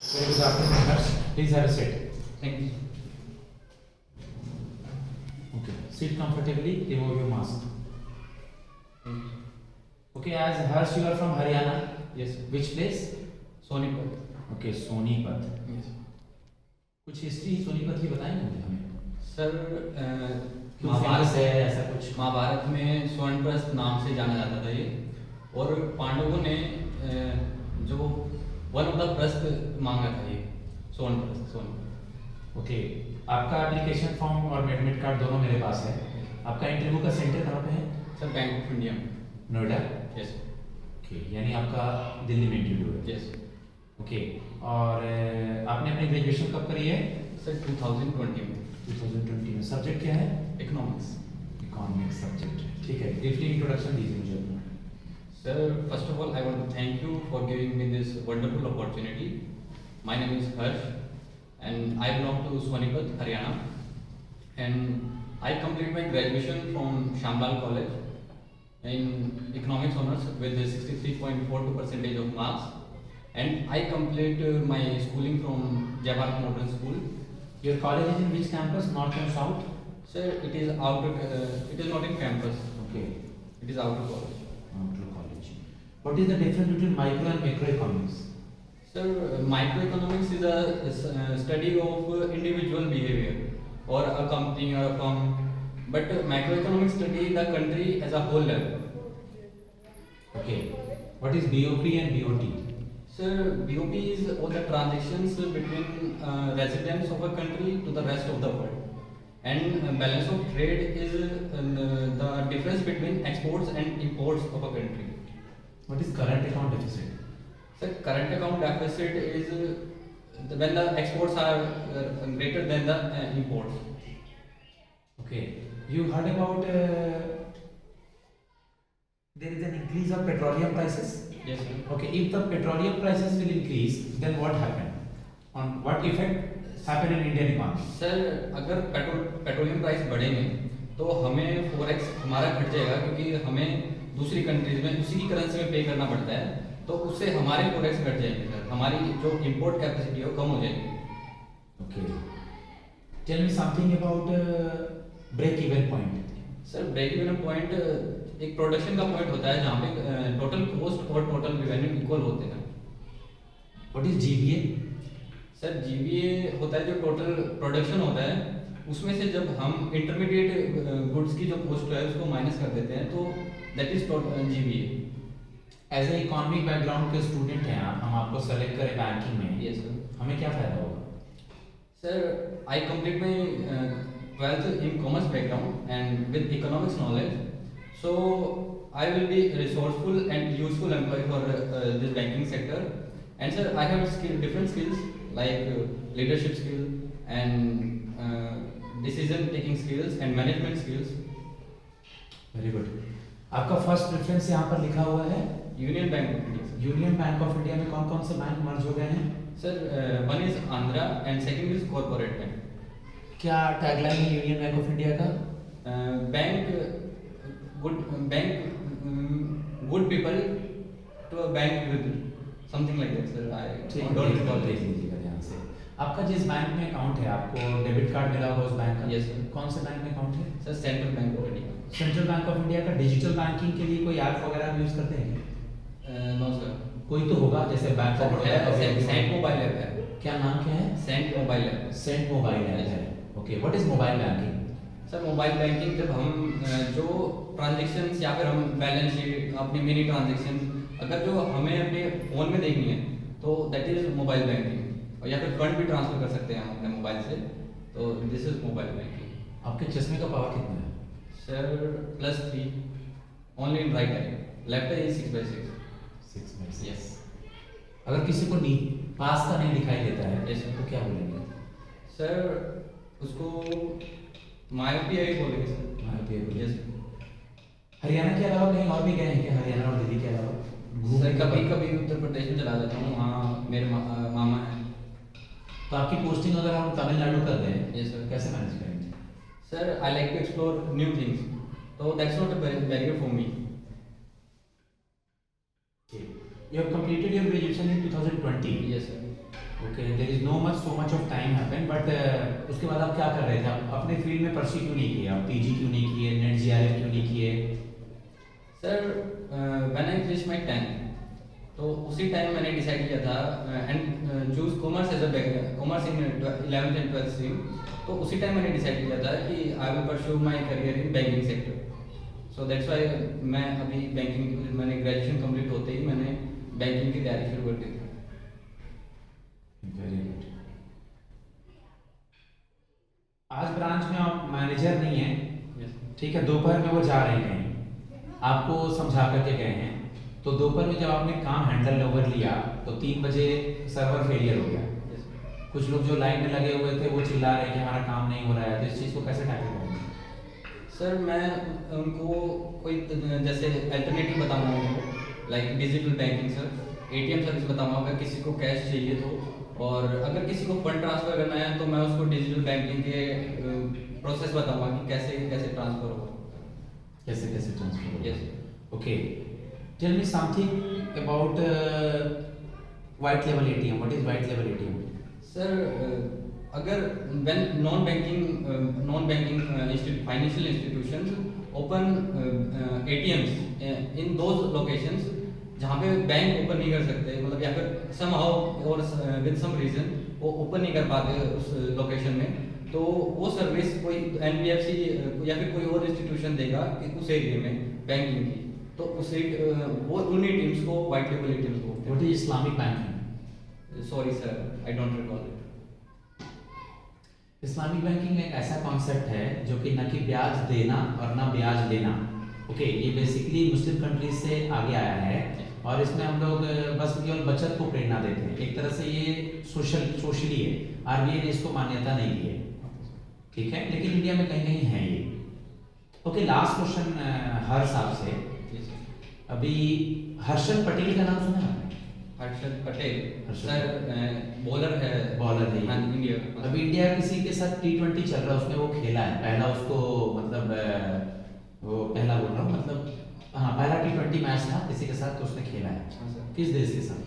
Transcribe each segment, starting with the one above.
Very good afternoon, Harsh. Please have a seat. Thank you. Okay. Sit comfortably. Remove your mask. Okay. As Harsh, you are from Haryana. Yes, sir. Which place? Sonipat. Okay, Sonipat. Yes. कुछ history Sonipat की बताएंगे मुझे हमें. Sir क्यों famous है ऐसा कुछ? महाभारत में स्वर्णप्रस्थ नाम से जाना जाता था ये, और पांडवों ने जो वन ऑफ द प्रस्थ मांगा था ये स्वर्णप्रस्थ सोनीपत. ओके. आपका एप्लीकेशन फॉर्म और एडमिट कार्ड दोनों मेरे पास है. आपका इंटरव्यू का सेंटर कहाँ पे है? सर बैंक ऑफ इंडिया में. नोएडा. यस. ओके. यानी आपका दिल्ली में इंटरव्यू है. यस. ओके. और आपने अपनी ग्रेजुएशन कब करी है? सर 2020 में. 2020 में. सब्जेक्ट क्या है? इकोनॉमिक्स. Economics subject. ठीक है. ब्रीफली इंट्रोडक्शन दीजिए मुझे अपना. Sir, first of all, I want to thank you for giving me this wonderful opportunity. My name is Harsh, and I belong to Sonipat, Haryana. And I completed my graduation from Shambhala College in economics honors with 63.42% of marks. And I completed my schooling from Jabhat Modern School. Your college is in which campus? North and south? Sir, it is out. It is not in campus. Okay. It is outer college. Outer college. What is the difference between micro and macroeconomics? Sir, microeconomics is a study of individual behavior or a company or a firm, but macroeconomics study the country as a whole level. Okay. What is BOP and BOT? Sir, BOP is all the transactions between residents of a country to the rest of the world, and balance of trade is the difference between exports and imports of a country. What is current account deficit? Sir, current account deficit is when the exports are greater than the imports. Okay. You heard about there is an increase of petroleum prices? Yes, sir. Okay. If the petroleum prices will increase, then what happen? On what effect happen in Indian economy? Sir, अगर petroleum price बढ़ेंगे तो हमें forex हमारा घट जाएगा, क्योंकि हमें दूसरी कंट्रीज में उसी की करेंसी में पे करना पड़ता है, तो उससे हमारे फॉरेक्स घट जाएंगे सर. हमारी जो इंपोर्ट कैपेसिटी है वो कम हो जाएगी. Okay. Tell me something about break even point. Sir, break even point एक प्रोडक्शन का पॉइंट होता है जहाँ पे टोटल कॉस्ट और टोटल रेवेन्यू इक्वल होते हैं. What is GBA? Sir, GBA होता है जो टोटल प्रोडक्शन होता है, उसमें से जब हम इंटरमीडिएट गुड्स की जो कॉस्ट है उसको माइनस कर देते हैं, तो that is total GBA. As a economic background के स्टूडेंट हैं आप, हम आपको सेलेक्ट करें बैंकिंग में. Yes sir. हमें क्या फायदा होगा? Sir, I complete my 12th in commerce background and with economics knowledge, so I will be resourceful and useful employee for this banking sector. And sir, I have different skills like leadership skill and decision taking skills and management skills. Very good. आपका first preference यहाँ पर लिखा हुआ है Union Bank of India. Union bank of India में कौन कौन से बैंक मर्ज हो गए हैं? Sir, one is Andhra and second is corporate bank. क्या टैगलाइन है यूनियन बैंक ऑफ इंडिया का? Bank good people to a bank with something like that, sir. I don't recall देख this. लीजिएगा ध्यान से. आपका जिस बैंक में अकाउंट है, आपको डेबिट कार्ड मिला होगा उस बैंक का? Yes, sir. कौन से बैंक में अकाउंट है? Sir, Central Bank of India. Central bank of India का डिजिटल बैंकिंग के लिए कोई ऐप वगैरह यूज करते हैं? No, sir. कोई तो होगा, जैसे bank of Cent mobile app है. क्या नाम क्या है? Cent mobile app. Cent mobile app है. Okay. What is mobile banking? Sir, mobile banking जब हम जो ट्रांजेक्शंस या फिर हम बैलेंस शीट अपनी मिनी ट्रांजेक्शन अगर जो हमें अपने फ़ोन में देखनी है, तो दैट इज़ मोबाइल बैंकिंग. और या फिर फंड भी ट्रांसफ़र कर सकते हैं हम अपने मोबाइल से, तो दिस इज़ मोबाइल बैंकिंग. आपके चश्मे का पावर कितना है? Sir, +3 only in right I. Left I is 6/6. 6 yes. अगर किसी को नी पास का नहीं दिखाई देता है, Yes, sir. तो क्या बोलेंगे? सर, उसको मायोपिया ही बोलेंगे सर. मायोपिया बोलेंगे. यस. हरियाणा के अलावा कहीं और भी गए हैं क्या? हरियाणा और दिल्ली के अलावा सर, कभी कभी उत्तर प्रदेश में चला जाता हूँ, वहाँ मेरे मामा हैं. तो आपकी पोस्टिंग अगर हम तमिलनाडु कर दें, Yes, sir. कैसे मैनेज करेंगे? Sir, I like to explore new things, so that's not a barrier for me. You have completed your graduation in 2020. Yes, sir. Okay, there is no much so much of time happen, but उसके बाद आप क्या कर रहे थे? आप अपने field में परस्यू क्यों नहीं किए? आप पीजी क्यों नहीं किए? नेट जीआरएफ क्यों नहीं किए? Sir when I finish my 10th, तो उसी टाइम मैंने डिसाइड किया था and choose commerce as a commerce in 11th and 12th stream. तो उसी टाइम मैंने डिसाइड किया था कि I will pursue my career in banking sector. So that's why मैं अभी बैंकिंग, मैंने ग्रेजुएशन कंप्लीट होते ही मैंने बैंकिंग की तैयारी शुरू कर दी थी। Very good. आज ब्रांच में आप मैनेजर नहीं है, Yes. ठीक है, दोपहर में वो जा रहे हैं कहीं, आपको समझा करके गए हैं, तो दोपहर में जब आपने काम हैंडल ओवर लिया तो 3 बजे सर्वर फेलियर हो गया। Yes. कुछ लोग जो लाइन में लगे हुए थे वो चिल्ला रहे हैं कि हमारा काम नहीं हो रहा है, तो इस चीज़ को कैसे टैकल करेंगे? सर मैं उनको कोई जैसे अल्टरनेटिव बताऊंगा उनको, like digital banking sir, ATM service बताऊंगा अगर किसी को कैश चाहिए तो, और अगर किसी को फंड ट्रांसफर करना है तो मैं उसको डिजिटल बैंकिंग के प्रोसेस बताऊंगा कि कैसे कैसे ट्रांसफर होगा। कैसे कैसे ट्रांसफर होगा? Yes. Okay, tell me something about white level ATM. What is white level ATM? Sir अगर when non-banking financial institutions open ATMs in those locations जहाँ पे बैंक ओपन नहीं कर सकते, मतलब या फिर somehow और with some reason वो ओपन नहीं कर पाते उस लोकेशन में, तो वो सर्विस कोई NBFC या फिर कोई और इंस्टीट्यूशन देगा कि उस एरिया में बैंकिंग की, तो उस वो उन्हीं टीम्स को वाइट लेवल एटीएम्स बोलते व्हाट इज इस्लामिक बैंकिंग? हैं। Sorry sir, I don't recall it. Islamic banking एक ऐसा कॉन्सेप्ट है जो कि न कि ब्याज देना और ना ब्याज लेना। ओके, ये बेसिकली मुस्लिम कंट्रीज से आगे आया है और इसमें हम लोग बस केवल बचत को प्रेरणा देते हैं। एक तरह से ये सोशली है, आरबीआई ने इसको मान्यता नहीं दी है, ठीक है, लेकिन इंडिया में कहीं कहीं है ये। ओके, लास्ट क्वेश्चन हर्ष साहब से। अभी हर्षल पटेल का नाम सुना है आपने? हर्षद पटेल हर्षद सर बॉलर है। बॉलर है ये। हाँ, इंडिया। अभी इंडिया किसी के साथ T20 चल रहा है, उसमें वो खेला है पहला, उसको मतलब वो पहला बोल रहा हूँ, मतलब हाँ पहला T20 मैच था किसी के साथ, तो उसने खेला है। हाँ सर। किस देश के साथ?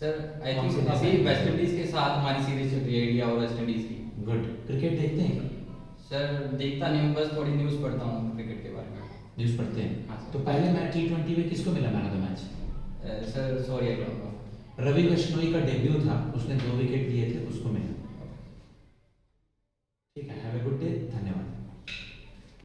सर आई कौन से थिंक देश अभी में? वेस्ट इंडीज के साथ हमारी सीरीज चल रही है, इंडिया और वेस्ट इंडीज की। गुड। क्रिकेट देखते हैं? सर देखता नहीं हूँ, बस थोड़ी न्यूज़ पढ़ता हूँ क्रिकेट के बारे में। न्यूज़ पढ़ते हैं? हाँ सर। तो पहले मैच T20 में किसको मिला man of the match? Sir sorry I don't know. Ravi Bishnoi का डेब्यू था, उसने 2 विकेट लिए थे, उसको मिला।